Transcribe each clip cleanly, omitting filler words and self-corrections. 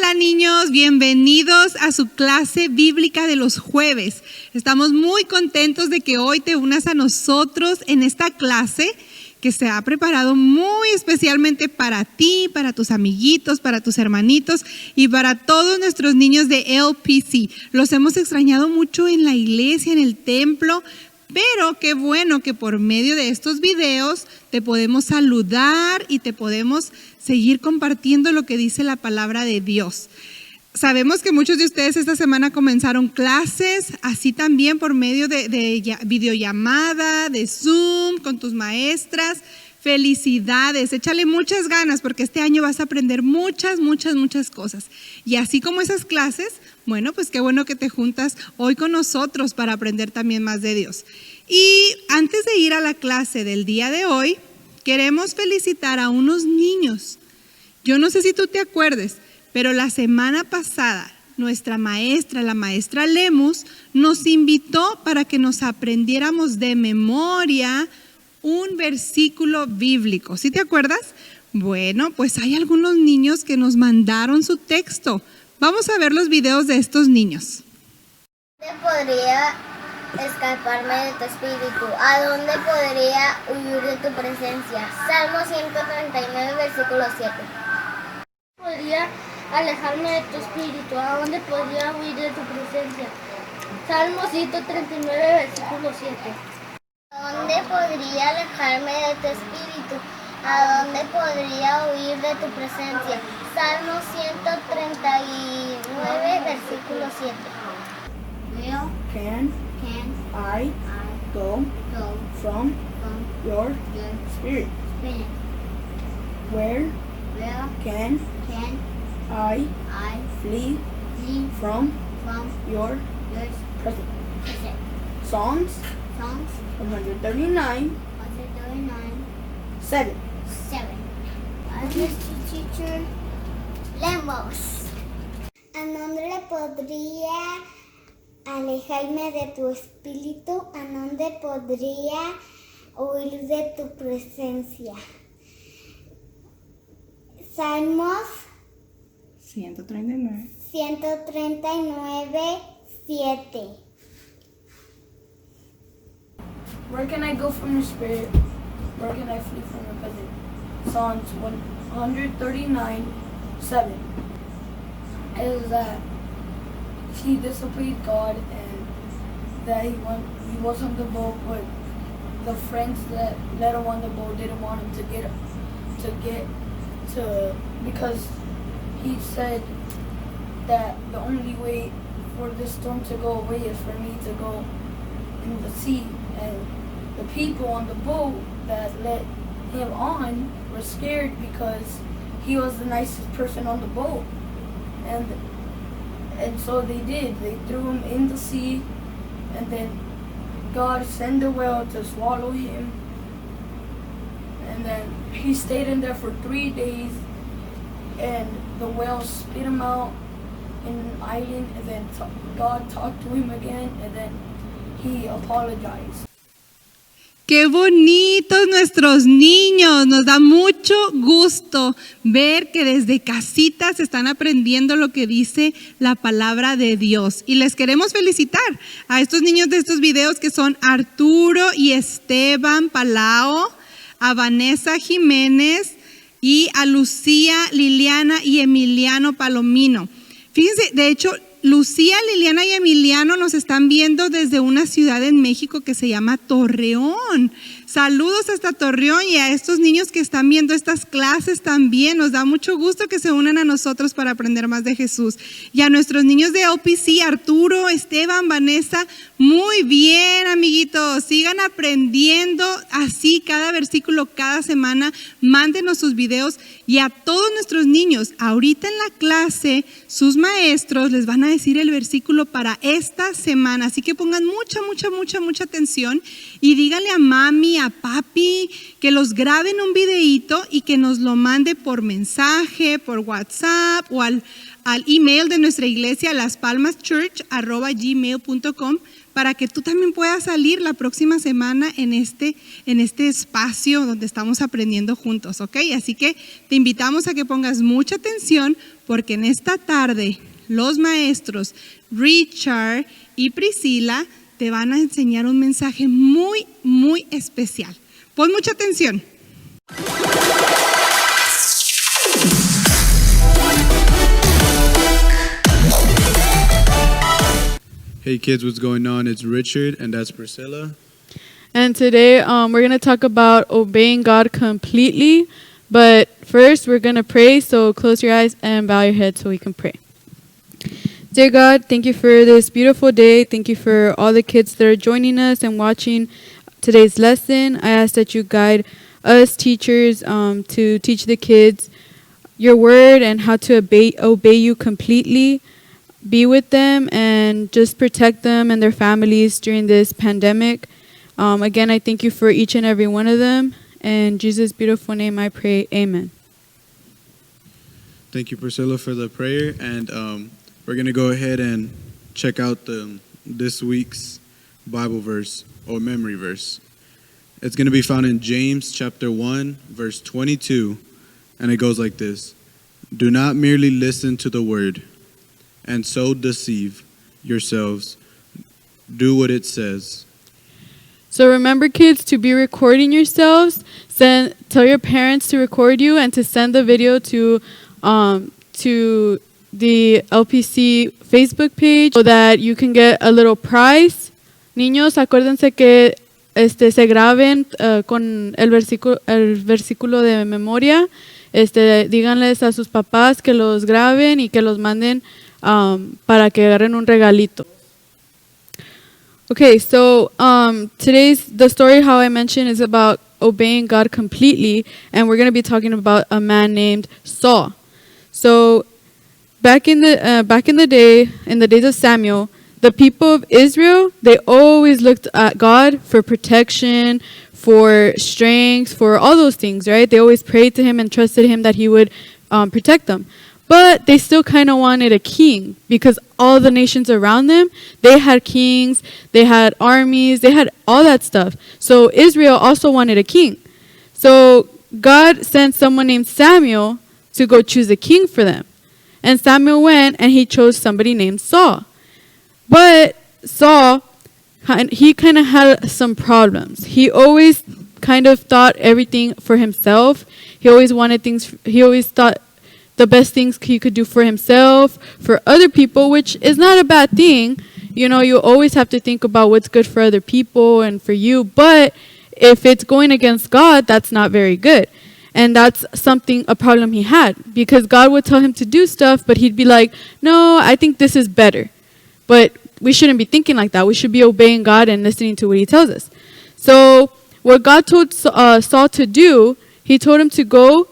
Hola niños, bienvenidos a su clase bíblica de los jueves. Estamos muy contentos de que hoy te unas a nosotros en esta clase que se ha preparado muy especialmente para ti, para tus amiguitos, para tus hermanitos y para todos nuestros niños de LPC. Los hemos extrañado mucho en la iglesia, en el templo, pero qué bueno que por medio de estos videos te podemos saludar y te podemos seguir compartiendo lo que dice la palabra de Dios. Sabemos que muchos de ustedes esta semana comenzaron clases, así también por medio de videollamada, de Zoom, con tus maestras. Felicidades, échale muchas ganas porque este año vas a aprender muchas cosas. Y así como esas clases, bueno, pues qué bueno que te juntas hoy con nosotros para aprender también más de Dios. Y antes de ir a la clase del día de hoy, queremos felicitar a unos niños. Yo no sé si tú te acuerdes, pero la semana pasada nuestra maestra, la maestra Lemus, nos invitó para que nos aprendiéramos de memoria un versículo bíblico. ¿Sí te acuerdas? Bueno, pues hay algunos niños que nos mandaron su texto. Vamos a ver los videos de estos niños. ¿Dónde podría escaparme de tu espíritu? ¿A dónde podría huir de tu presencia? Salmo 139, versículo 7. ¿Podría alejarme de tu espíritu? ¿A dónde podría huir de tu presencia? Salmo 139, versículo 7. ¿A dónde podría alejarme de tu espíritu? ¿A dónde podría huir de tu presencia? Salmo 139, versículo 7. Will, Can I go from your spirit? Where can I flee from your presence? Psalms 139, 7. Mr. Teacher, leemos. ¿A dónde podría alejarme de tu espíritu? ¿A dónde podría huir de tu presencia? Salmos 139. 139, 7. Where can I go from your spirit? Where can I flee from your presence? Psalms 139, 7. Is that he disobeyed God and that he was on the boat, but the friends that let him on the boat didn't want him to get because he said that the only way for this storm to go away is for me to go in the sea. And the people on the boat that let him on were scared because he was the nicest person on the boat. And so they did. They threw him in the sea, and then God sent a whale to swallow him. And then he stayed in there for 3 days, and the whale spit him out in an island, and then God talked to him again, and then he apologized. ¡Qué bonitos nuestros niños! Nos da mucho gusto ver que desde casita se están aprendiendo lo que dice la palabra de Dios. Y les queremos felicitar a estos niños de estos videos que son Arturo y Esteban Palao, a Vanessa Jiménez y a Lucía, Liliana y Emiliano Palomino. Fíjense, de hecho, Lucía, Liliana y Emiliano nos están viendo desde una ciudad en México que se llama Torreón. Saludos hasta Torreón y a estos niños que están viendo estas clases también. Nos da mucho gusto que se unan a nosotros para aprender más de Jesús. Y a nuestros niños de OPC, Arturo, Esteban, Vanessa, muy bien, amiguitos. Sigan aprendiendo así cada versículo, cada semana. Mándenos sus videos y a todos nuestros niños, ahorita en la clase, sus maestros les van a decir el versículo para esta semana. Así que pongan mucha atención y díganle a mami, a papi, que los graben un videíto y que nos lo mande por mensaje, por WhatsApp o al email de nuestra iglesia, laspalmaschurch@gmail.com, para que tú también puedas salir la próxima semana en este espacio donde estamos aprendiendo juntos, ¿ok? Así que te invitamos a que pongas mucha atención porque en esta tarde los maestros Richard y Priscila te van a enseñar un mensaje muy, muy especial. Pon mucha atención. Hey kids, what's going on? It's Richard and that's Priscila. And today we're going to talk about obeying God completely. But first we're going to pray, so close your eyes and bow your head so we can pray. Dear God, thank you for this beautiful day. Thank you for all the kids that are joining us and watching today's lesson. I ask that you guide us teachers to teach the kids your word and how to obey you completely. Be with them and just protect them and their families during this pandemic. Again, I thank you for each and every one of them. In Jesus' beautiful name I pray, amen. Thank you, Priscilla, for the prayer. And we're going to go ahead and check out this week's Bible verse or memory verse. It's going to be found in James chapter 1, verse 22. And it goes like this. Do not merely listen to the word and so deceive yourselves. Do what it says. So remember, kids, to be recording yourselves. Tell your parents to record you and to send the video to the LPC Facebook page so that you can get a little prize. Niños, acuérdense que se graben con el versículo de memoria. Díganles a sus papás que los graben y que los manden para que agarren un regalito. Okay, so the story, how I mentioned, is about obeying God completely, and we're going to be talking about a man named Saul. So back in the day, in the days of Samuel, the people of Israel, they always looked at God for protection, for strength, for all those things, right? They always prayed to him and trusted him that he would protect them. But they still kind of wanted a king because all the nations around them, they had kings, they had armies, they had all that stuff. So Israel also wanted a king. So God sent someone named Samuel to go choose a king for them. And Samuel went and he chose somebody named Saul. But Saul, he kind of had some problems. He always kind of thought everything for himself. He always thought the best things he could do for himself, for other people, which is not a bad thing. You know, you always have to think about what's good for other people and for you. But if it's going against God, that's not very good. And that's a problem he had. Because God would tell him to do stuff, but he'd be like, no, I think this is better. But we shouldn't be thinking like that. We should be obeying God and listening to what he tells us. So what God told Saul to do, he told him to go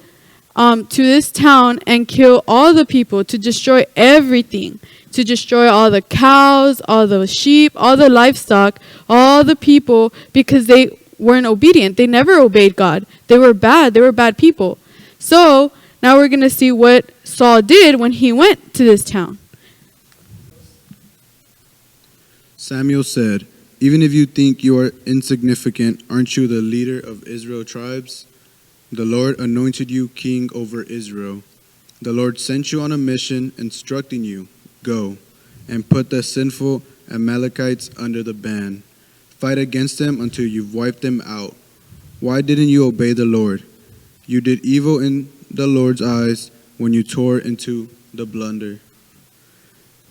to this town and kill all the people, to destroy everything, to destroy all the cows, all the sheep, all the livestock, all the people, because they weren't obedient. They never obeyed God. They were bad. They were bad people. So now we're going to see what Saul did when he went to this town. Samuel said, even if you think you are insignificant, aren't you the leader of Israel tribes? The Lord anointed you king over Israel. The Lord sent you on a mission, instructing you, go and put the sinful Amalekites under the ban. Fight against them until you've wiped them out. Why didn't you obey the Lord? You did evil in the Lord's eyes when you tore into the blunder.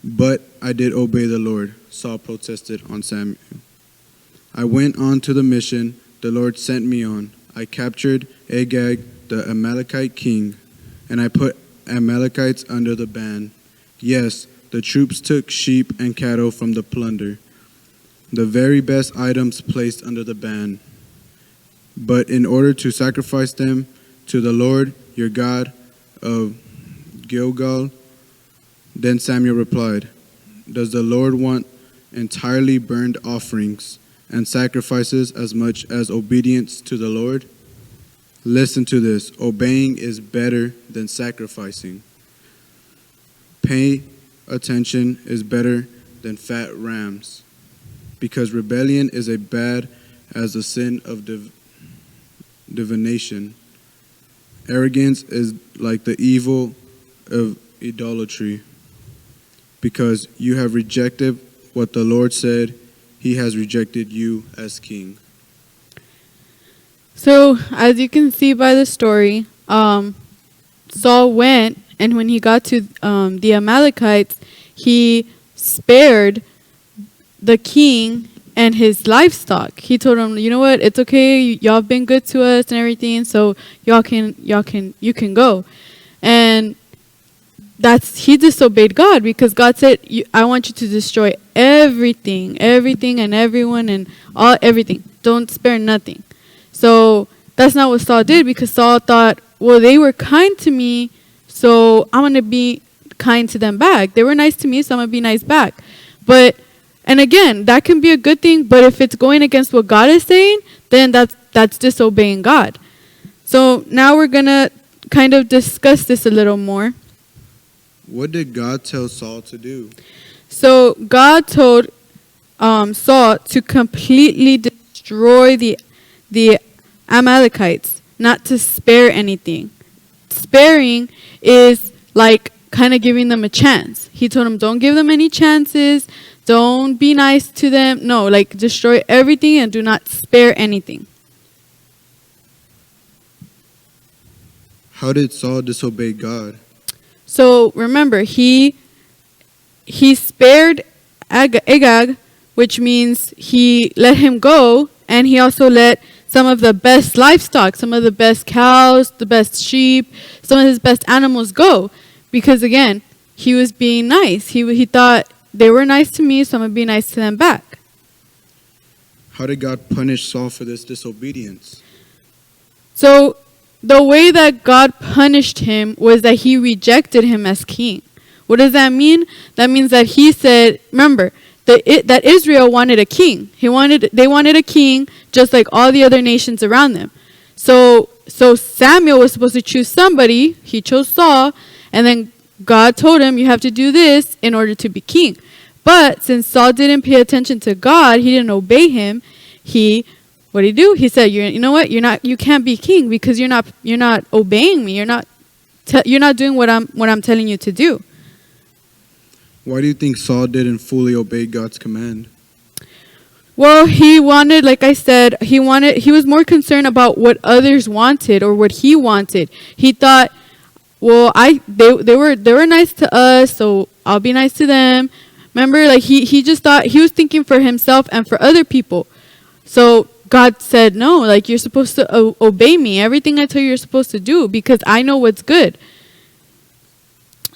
But I did obey the Lord, Saul protested on Samuel. I went on to the mission the Lord sent me on. I captured Agag, the Amalekite king, and I put Amalekites under the ban. Yes, the troops took sheep and cattle from the plunder, the very best items placed under the ban. But in order to sacrifice them to the Lord, your God of Gilgal, then Samuel replied, does the Lord want entirely burned offerings and sacrifices as much as obedience to the Lord? Listen to this. Obeying is better than sacrificing. Pay attention is better than fat rams, because rebellion is as bad as the sin of divination. Arrogance is like the evil of idolatry. Because you have rejected what the Lord said, he has rejected you as king. So, as you can see by the story, Saul went, and when he got to the Amalekites, he spared the king and his livestock. He told him, you know what, it's okay, y'all have been good to us and everything, so you can go. And he disobeyed God, because God said, I want you to destroy everything and everyone and everything. Don't spare nothing. So that's not what Saul did, because Saul thought, well, they were kind to me, so I'm going to be kind to them back. They were nice to me, so I'm going to be nice back. And again, that can be a good thing, but if it's going against what God is saying, then that's disobeying God. So now we're going to kind of discuss this a little more. What did God tell Saul to do? So God told Saul to completely destroy the Amalekites, not to spare anything. Sparing is like kind of giving them a chance. He told them, don't give them any chances. Don't be nice to them. No, like destroy everything and do not spare anything. How did Saul disobey God? So remember, he spared Agag, which means he let him go, and he also let some of the best livestock, some of the best cows, the best sheep, some of his best animals go. Because again, he was being nice. He thought, they were nice to me, so I'm going to be nice to them back. How did God punish Saul for this disobedience? So the way that God punished him was that he rejected him as king. What does that mean? That means that he said, remember, that Israel wanted a king. They wanted a king just like all the other nations around them. So Samuel was supposed to choose somebody. He chose Saul, and then God told him, you have to do this in order to be king. But since Saul didn't pay attention to God, he didn't obey him. What did he do? He said, you know what? You can't be king because you're not obeying me. You're not doing what I'm telling you to do. Why do you think Saul didn't fully obey God's command? Well, he wanted, like I said, he was more concerned about what others wanted or what he wanted. He thought, well, they were nice to us, so I'll be nice to them. Remember, like he just thought, he was thinking for himself and for other people. So God said, no, like you're supposed to obey me. Everything I tell you, you're supposed to do, because I know what's good.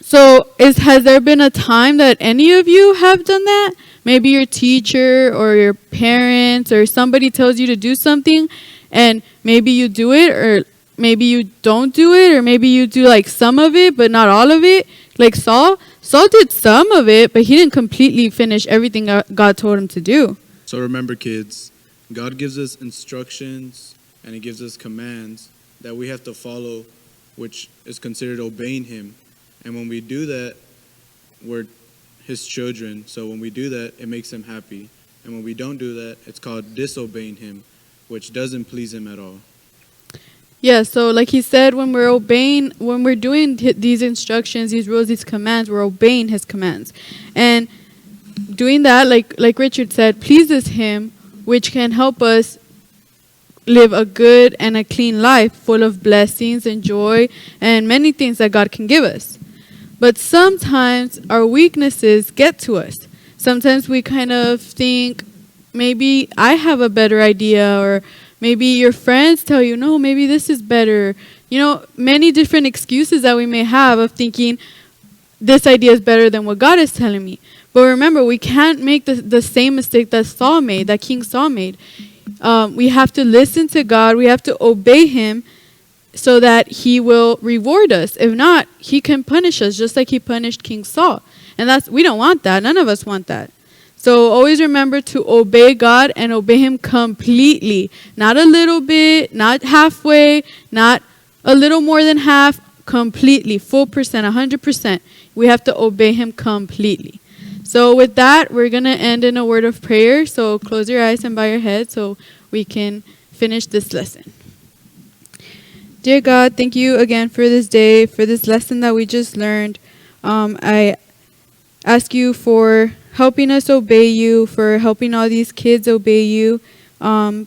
So has there been a time that any of you have done that? Maybe your teacher or your parents or somebody tells you to do something, and maybe you do it, or maybe you don't do it, or maybe you do like some of it but not all of it. Like Saul did some of it, but he didn't completely finish everything God told him to do. So remember, kids, God gives us instructions and he gives us commands that we have to follow, which is considered obeying him. And when we do that, we're his children. So when we do that, it makes him happy. And when we don't do that, it's called disobeying him, which doesn't please him at all. Yeah, so like he said, when we're doing these instructions, these rules, these commands, we're obeying his commands. And doing that, like Richard said, pleases him, which can help us live a good and a clean life full of blessings and joy and many things that God can give us. But sometimes our weaknesses get to us. Sometimes we kind of think, maybe I have a better idea, or maybe your friends tell you, no, maybe this is better. Many different excuses that we may have of thinking this idea is better than what God is telling me. But remember, we can't make the same mistake that King Saul made. We have to listen to God. We have to obey him so that he will reward us. If not, he can punish us just like he punished King Saul. And we don't want that. None of us want that. So always remember to obey God and obey him completely. Not a little bit, not halfway, not a little more than half, completely, full percent, 100%. We have to obey him completely. So with that, we're going to end in a word of prayer. So close your eyes and bow your head so we can finish this lesson. Dear God, thank you again for this day, for this lesson that we just learned. I ask you for helping us obey you, for helping all these kids obey you.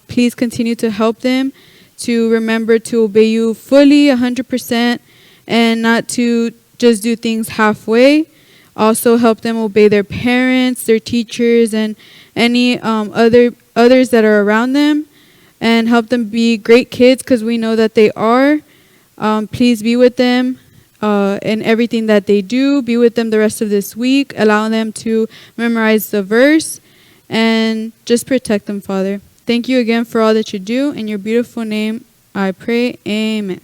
Please continue to help them to remember to obey you fully, 100%, and not to just do things halfway. Also help them obey their parents, their teachers, and any others that are around them, and help them be great kids, because we know that they are. Please be with them in everything that they do. Be with them the rest of this week. Allow them to memorize the verse, and just protect them, Father. Thank you again for all that you do. In your beautiful name, I pray. Amen.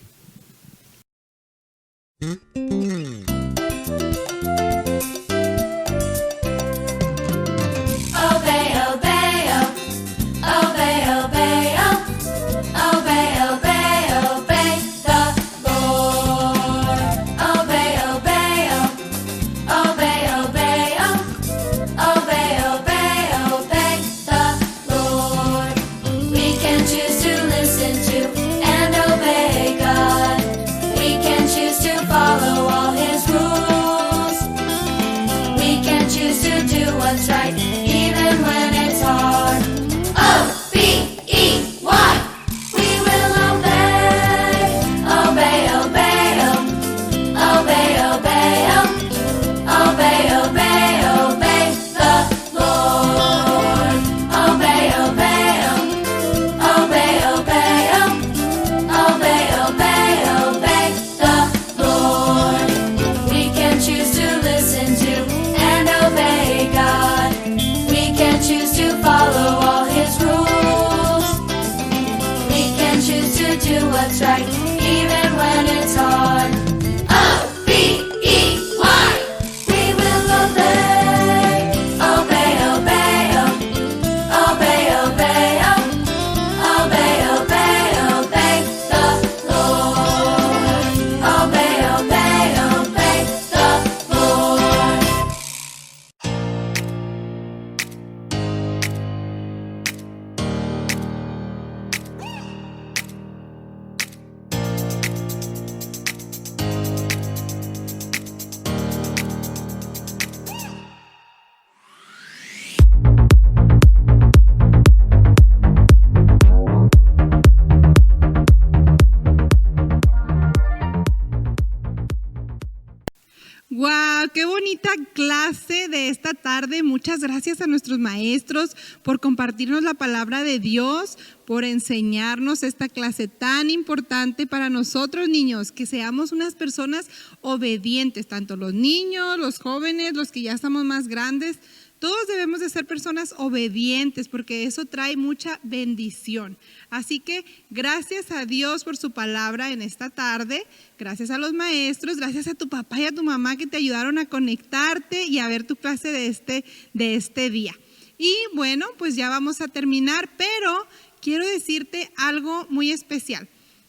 ¡Wow! ¡Qué bonita clase de esta tarde! Muchas gracias a nuestros maestros por compartirnos la palabra de Dios, por enseñarnos esta clase tan importante para nosotros, niños, que seamos unas personas obedientes, tanto los niños, los jóvenes, los que ya estamos más grandes. Todos debemos de ser personas obedientes porque eso trae mucha bendición. Así que gracias a Dios por su palabra en esta tarde, gracias a los maestros, gracias a tu papá y a tu mamá que te ayudaron a conectarte y a ver tu clase de este día. Y bueno, pues ya vamos a terminar, pero quiero decirte algo muy especial.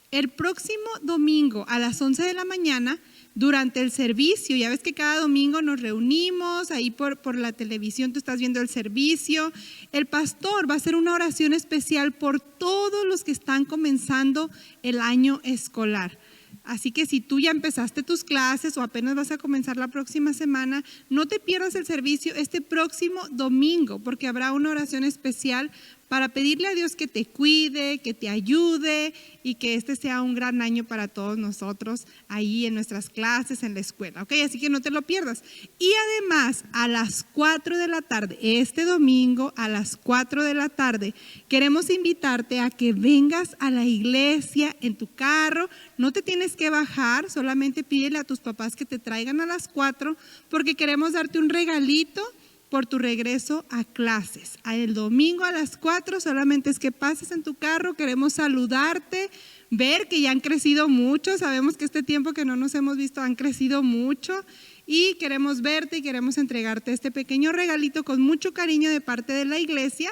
El próximo domingo a las 11 de la mañana, durante el servicio, ya ves que cada domingo nos reunimos, ahí por la televisión tú estás viendo el servicio, el pastor va a hacer una oración especial por todos los que están comenzando el año escolar. Así que si tú ya empezaste tus clases o apenas vas a comenzar la próxima semana, no te pierdas el servicio este próximo domingo, porque habrá una oración especial para pedirle a Dios que te cuide, que te ayude y que este sea un gran año para todos nosotros ahí en nuestras clases, en la escuela, ¿ok? Así que no te lo pierdas. Y además, a las 4 de la tarde, este domingo a las 4 de la tarde, queremos invitarte a que vengas a la iglesia en tu carro. No te tienes que bajar, solamente pídele a tus papás que te traigan a las 4 porque queremos darte un regalito por tu regreso a clases. El domingo a las 4 solamente es que pases en tu carro, queremos saludarte, ver que ya han crecido mucho, sabemos que este tiempo que no nos hemos visto han crecido mucho y queremos verte y queremos entregarte este pequeño regalito con mucho cariño de parte de la iglesia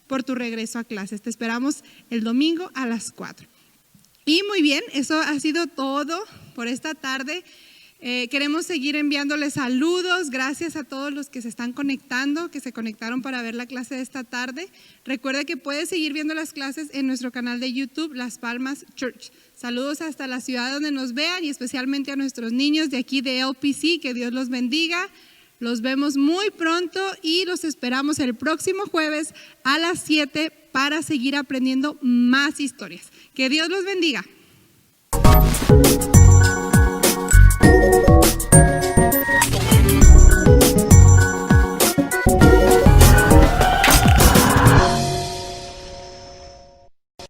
por tu regreso a clases. Te esperamos el domingo a las 4. Y muy bien, eso ha sido todo por esta tarde. Queremos seguir enviándoles saludos. Gracias a todos los que se están conectando, que se conectaron para ver la clase de esta tarde. Recuerda que puedes seguir viendo las clases en nuestro canal de YouTube, Las Palmas Church. Saludos hasta la ciudad donde nos vean y especialmente a nuestros niños de aquí de LPC. Que Dios los bendiga. Los vemos muy pronto y los esperamos el próximo jueves a las 7 para seguir aprendiendo más historias. Que Dios los bendiga.